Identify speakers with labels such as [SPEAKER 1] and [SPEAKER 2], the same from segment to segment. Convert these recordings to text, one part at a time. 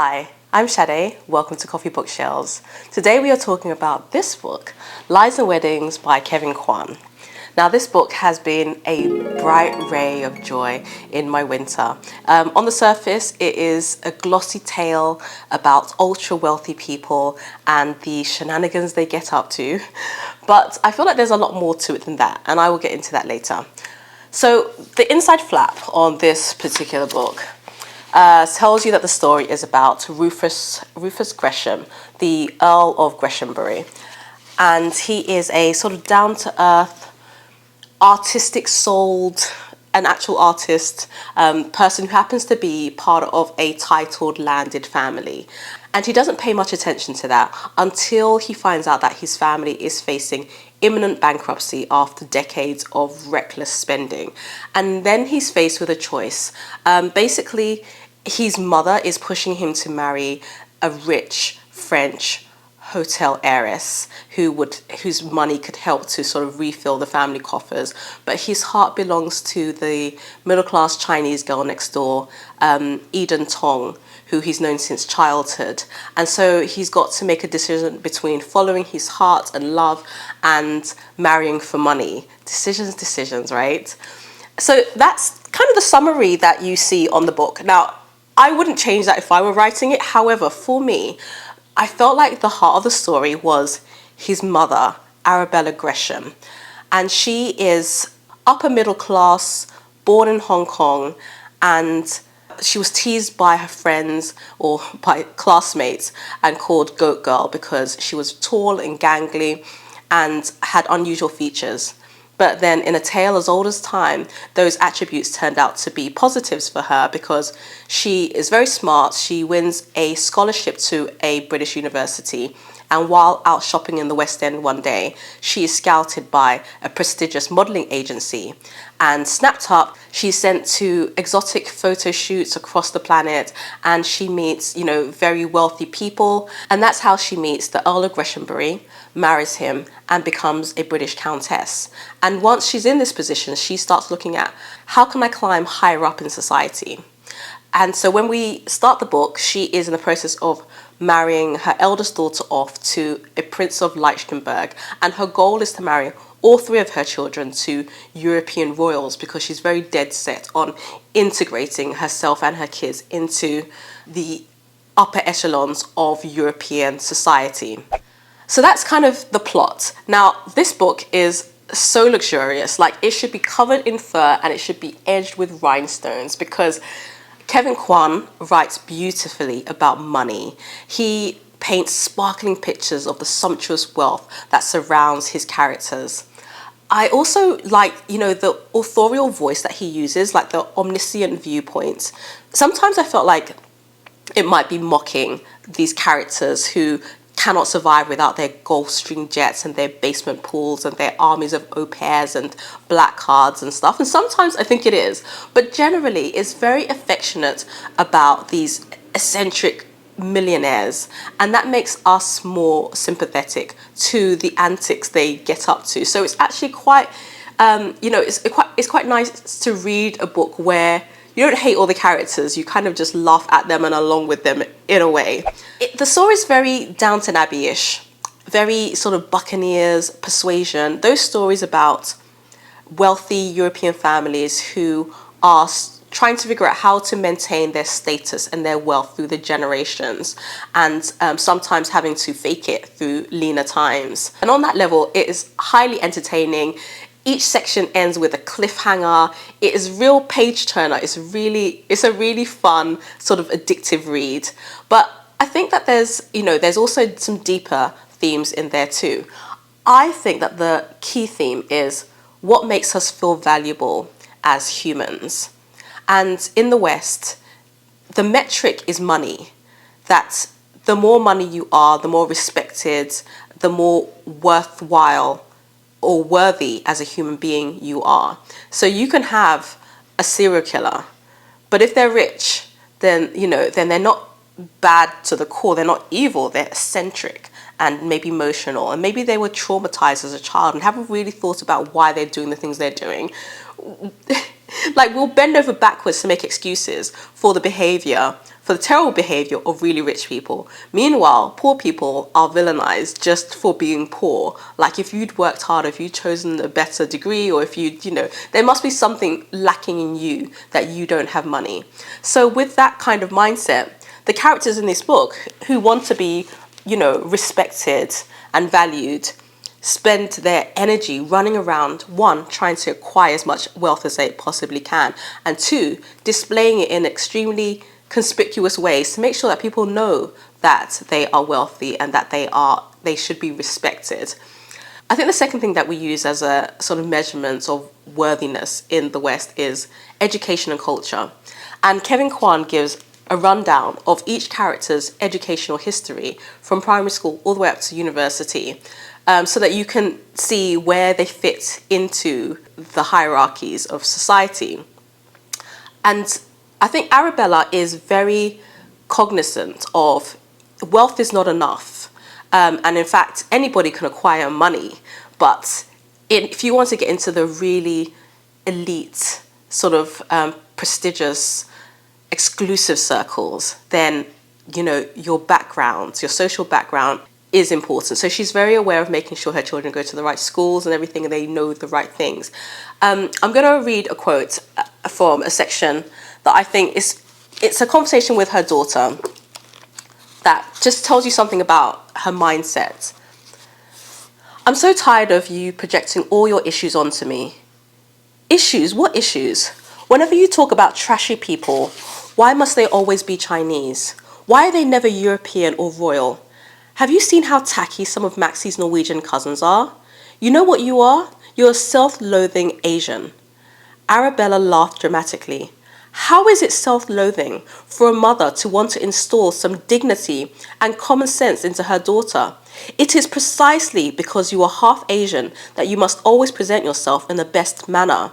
[SPEAKER 1] Hi, I'm Sade. Welcome to Coffee Bookshelves. Today we are talking about this book, Lies and Weddings by Kevin Kwan. Now this book has been a bright ray of joy in my winter. On the surface, it is a glossy tale about ultra wealthy people and the shenanigans they get up to. But I feel like there's a lot more to it than that, and I will get into that later. So the inside flap on this particular book tells you that the story is about Rufus Gresham, the Earl of Greshambury. And he is a sort of down-to-earth, artistic-souled, an actual artist, person who happens to be part of a titled landed family. And he doesn't pay much attention to that until he finds out that his family is facing imminent bankruptcy after decades of reckless spending. And then he's faced with a choice. Basically, his mother is pushing him to marry a rich French hotel heiress whose money could help to sort of refill the family coffers, but his heart belongs to the middle-class Chinese girl next door, Eden Tong, who he's known since childhood. And so he's got to make a decision between following his heart and love and marrying for money. Decisions, right? So that's kind of the summary that you see on the book. Now, I wouldn't change that if I were writing it. However, for me, I felt like the heart of the story was his mother, Arabella Gresham. And she is upper middle class, born in Hong Kong, and she was teased by her friends or by classmates and called Goat Girl because she was tall and gangly and had unusual features. But then in a tale as old as time, those attributes turned out to be positives for her because she is very smart. She wins a scholarship to a British university. And while out shopping in the West End one day, she is scouted by a prestigious modeling agency. And snapped up, she's sent to exotic photo shoots across the planet, and she meets, very wealthy people. And that's how she meets the Earl of Greshambury, marries him, and becomes a British countess. And once she's in this position, she starts looking at, how can I climb higher up in society? And so when we start the book, she is in the process of marrying her eldest daughter off to a Prince of Lichtenberg. And her goal is to marry all three of her children to European royals because she's very dead set on integrating herself and her kids into the upper echelons of European society. So that's kind of the plot. Now, this book is so luxurious. Like, it should be covered in fur and it should be edged with rhinestones because Kevin Kwan writes beautifully about money. He paints sparkling pictures of the sumptuous wealth that surrounds his characters. I also like, the authorial voice that he uses, like the omniscient viewpoint. Sometimes I felt like it might be mocking these characters who cannot survive without their Gulfstream jets and their basement pools and their armies of au pairs and black cards and stuff. And sometimes I think it is, but generally it's very affectionate about these eccentric millionaires, and that makes us more sympathetic to the antics they get up to. So it's actually quite, it's quite nice to read a book where you don't hate all the characters, you kind of just laugh at them and along with them in a way. The story is very Downton Abbey-ish, very sort of Buccaneers, Persuasion, those stories about wealthy European families who are trying to figure out how to maintain their status and their wealth through the generations, and sometimes having to fake it through leaner times. And on that level, it is highly entertaining. Each section ends with a cliffhanger. It is real page turner. It's a really fun, sort of addictive read. But I think that there's also some deeper themes in there too. I think that the key theme is what makes us feel valuable as humans. And in the West, the metric is money. That the more money you are, the more respected, the more worthwhile or worthy as a human being you are. So you can have a serial killer, but if they're rich, then they're not bad to the core. They're not evil. They're eccentric and maybe emotional, and maybe they were traumatized as a child and haven't really thought about why they're doing the things they're doing. Like, we'll bend over backwards to make excuses for the behavior, for the terrible behavior of really rich people. Meanwhile, poor people are villainized just for being poor. Like, if you'd worked hard, if you'd chosen a better degree, or if you'd, there must be something lacking in you that you don't have money. So with that kind of mindset, the characters in this book who want to be, respected and valued, spend their energy running around, one, trying to acquire as much wealth as they possibly can, and two, displaying it in extremely conspicuous ways to make sure that people know that they are wealthy and that they should be respected. I think the second thing that we use as a sort of measurement of worthiness in the West is education and culture. And Kevin Kwan gives a rundown of each character's educational history from primary school all the way up to university, so that you can see where they fit into the hierarchies of society. And I think Arabella is very cognizant of wealth is not enough. And in fact, anybody can acquire money. But if you want to get into the really elite, sort of prestigious, exclusive circles, then, your background, your social background is important. So she's very aware of making sure her children go to the right schools and everything, and they know the right things. I'm going to read a quote from a section that I think it's a conversation with her daughter that just tells you something about her mindset. I'm so tired of you projecting all your issues onto me. Issues? What issues? Whenever you talk about trashy people, why must they always be Chinese? Why are they never European or royal? Have you seen how tacky some of Maxie's Norwegian cousins are? You know what you are? You're a self-loathing Asian. Arabella laughed dramatically. How is it self-loathing for a mother to want to install some dignity and common sense into her daughter? It is precisely because you are half Asian that you must always present yourself in the best manner.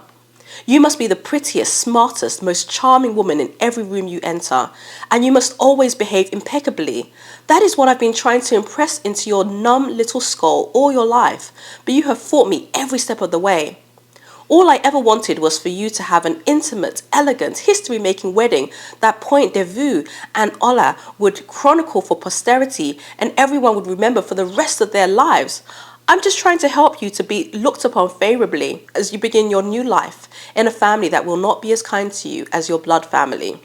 [SPEAKER 1] You must be the prettiest, smartest, most charming woman in every room you enter, and you must always behave impeccably. That is what I've been trying to impress into your numb little skull all your life, but you have fought me every step of the way. All I ever wanted was for you to have an intimate, elegant, history-making wedding that Point de Vue and Ola would chronicle for posterity and everyone would remember for the rest of their lives. I'm just trying to help you to be looked upon favorably as you begin your new life in a family that will not be as kind to you as your blood family.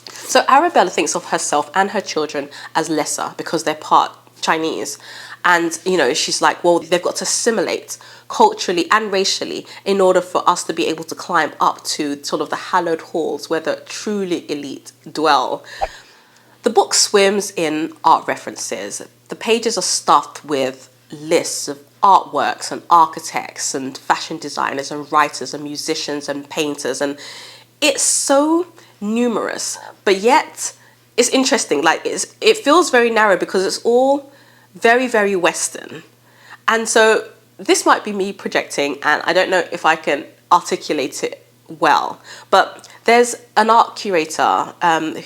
[SPEAKER 1] So Arabella thinks of herself and her children as lesser because they're part Chinese. And, she's like, well, they've got to assimilate culturally and racially in order for us to be able to climb up to sort of the hallowed halls where the truly elite dwell. The book swims in art references. The pages are stuffed with lists of artworks and architects and fashion designers and writers and musicians and painters. And it's so numerous, but yet it's interesting. Like, it feels very narrow because it's all very, very Western. And so this might be me projecting, and I don't know if I can articulate it well, but there's an art curator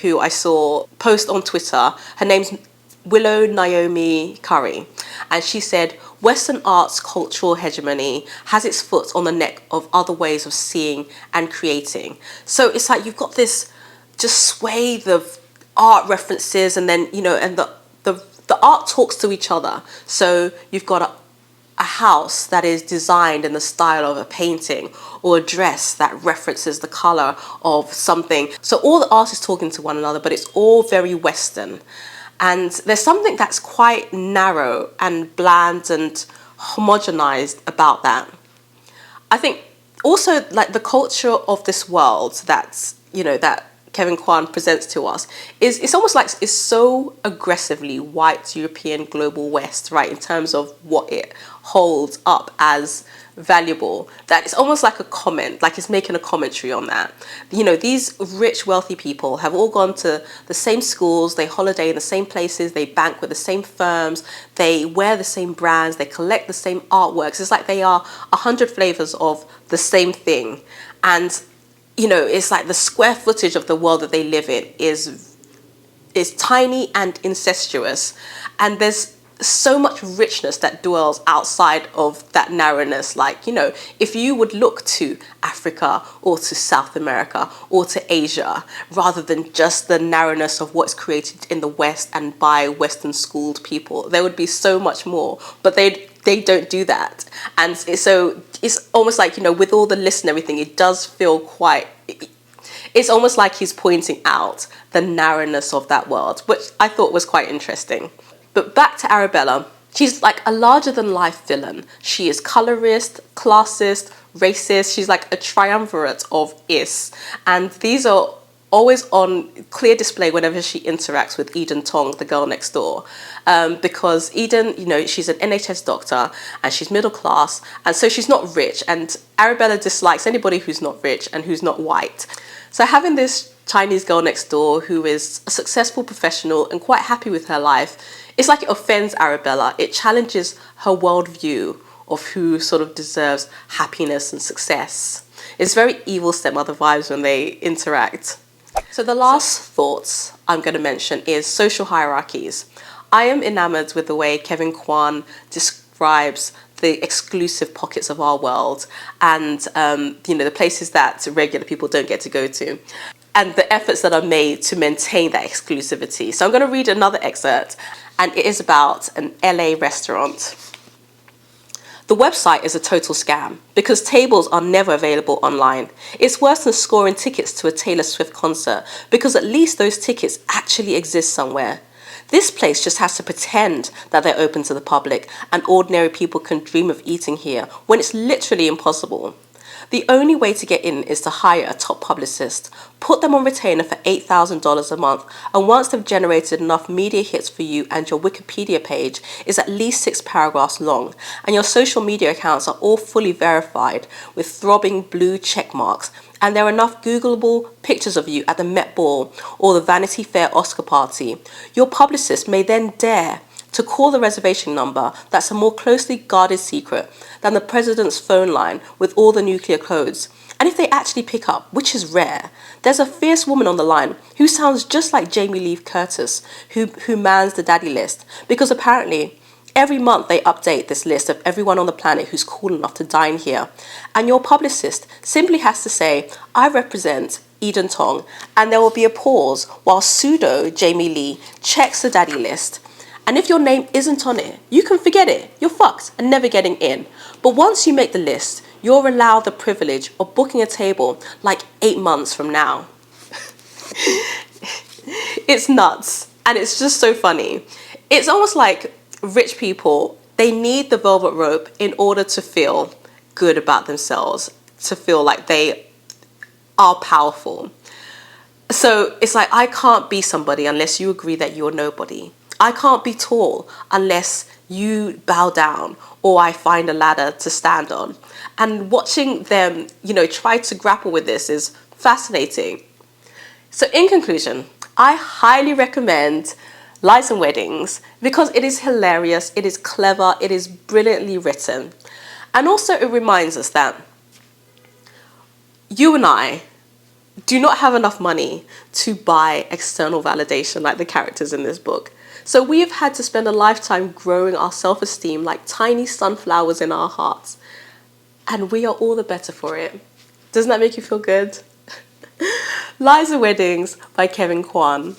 [SPEAKER 1] who I saw post on Twitter. Her name's Willow Naomi Curry, and she said, Western art's cultural hegemony has its foot on the neck of other ways of seeing and creating. So it's like you've got this just swathe of art references, and then, and the art talks to each other. So you've got a house that is designed in the style of a painting, or a dress that references the color of something. So all the art is talking to one another, but it's all very Western. And there's something that's quite narrow and bland and homogenized about that. I think also, like, the culture of this world that's, that Kevin Kwan presents to us is, it's almost like it's so aggressively white European global West, right, in terms of what it holds up as valuable, that it's almost like a comment, like it's making a commentary on that. These rich, wealthy people have all gone to the same schools, they holiday in the same places, they bank with the same firms, they wear the same brands, they collect the same artworks. It's like they are 100 flavors of the same thing. And it's like the square footage of the world that they live in is tiny and incestuous. And there's so much richness that dwells outside of that narrowness. Like, if you would look to Africa or to South America or to Asia, rather than just the narrowness of what's created in the West and by Western schooled people, there would be so much more. But they don't do that. And so it's almost like, with all the lists and everything, it does feel quite... It's almost like he's pointing out the narrowness of that world, which I thought was quite interesting. But back to Arabella. She's like a larger-than-life villain. She is colorist, classist, racist. She's like a triumvirate of is. And these are always on clear display whenever she interacts with Eden Tong, the girl next door. Because Eden, she's an NHS doctor and she's middle class. And so she's not rich. And Arabella dislikes anybody who's not rich and who's not white. So having this Chinese girl next door who is a successful professional and quite happy with her life, it's like it offends Arabella. It challenges her worldview of who sort of deserves happiness and success. It's very evil stepmother vibes when they interact. So the last thoughts I'm going to mention is social hierarchies. I am enamored with the way Kevin Kwan describes the exclusive pockets of our world and, the places that regular people don't get to go to, and the efforts that are made to maintain that exclusivity. So I'm going to read another excerpt, and it is about an LA restaurant. The website is a total scam because tables are never available online. It's worse than scoring tickets to a Taylor Swift concert because at least those tickets actually exist somewhere. This place just has to pretend that they're open to the public and ordinary people can dream of eating here when it's literally impossible. The only way to get in is to hire a top publicist, put them on retainer for $8,000 a month, and once they've generated enough media hits for you and your Wikipedia page is at least 6 paragraphs long, and your social media accounts are all fully verified with throbbing blue check marks, and there are enough Googleable pictures of you at the Met Ball or the Vanity Fair Oscar party, your publicist may then dare to call the reservation number that's a more closely guarded secret than the president's phone line with all the nuclear codes. And if they actually pick up, which is rare, there's a fierce woman on the line who sounds just like Jamie Lee Curtis, who mans the daddy list, because apparently every month they update this list of everyone on the planet who's cool enough to dine here. And your publicist simply has to say, I represent Eden Tong, and there will be a pause while pseudo Jamie Lee checks the daddy list. And if your name isn't on it, you can forget it. You're fucked and never getting in. But once you make the list, you're allowed the privilege of booking a table like 8 months from now. It's nuts. And it's just so funny. It's almost like rich people, they need the velvet rope in order to feel good about themselves, to feel like they are powerful. So it's like, I can't be somebody unless you agree that you're nobody. I can't be tall unless you bow down or I find a ladder to stand on. And watching them, try to grapple with this is fascinating. So in conclusion, I highly recommend Lies and Weddings because it is hilarious, it is clever, it is brilliantly written. And also it reminds us that you and I do not have enough money to buy external validation like the characters in this book. So we've had to spend a lifetime growing our self-esteem like tiny sunflowers in our hearts. And we are all the better for it. Doesn't that make you feel good? Lies and Weddings by Kevin Kwan.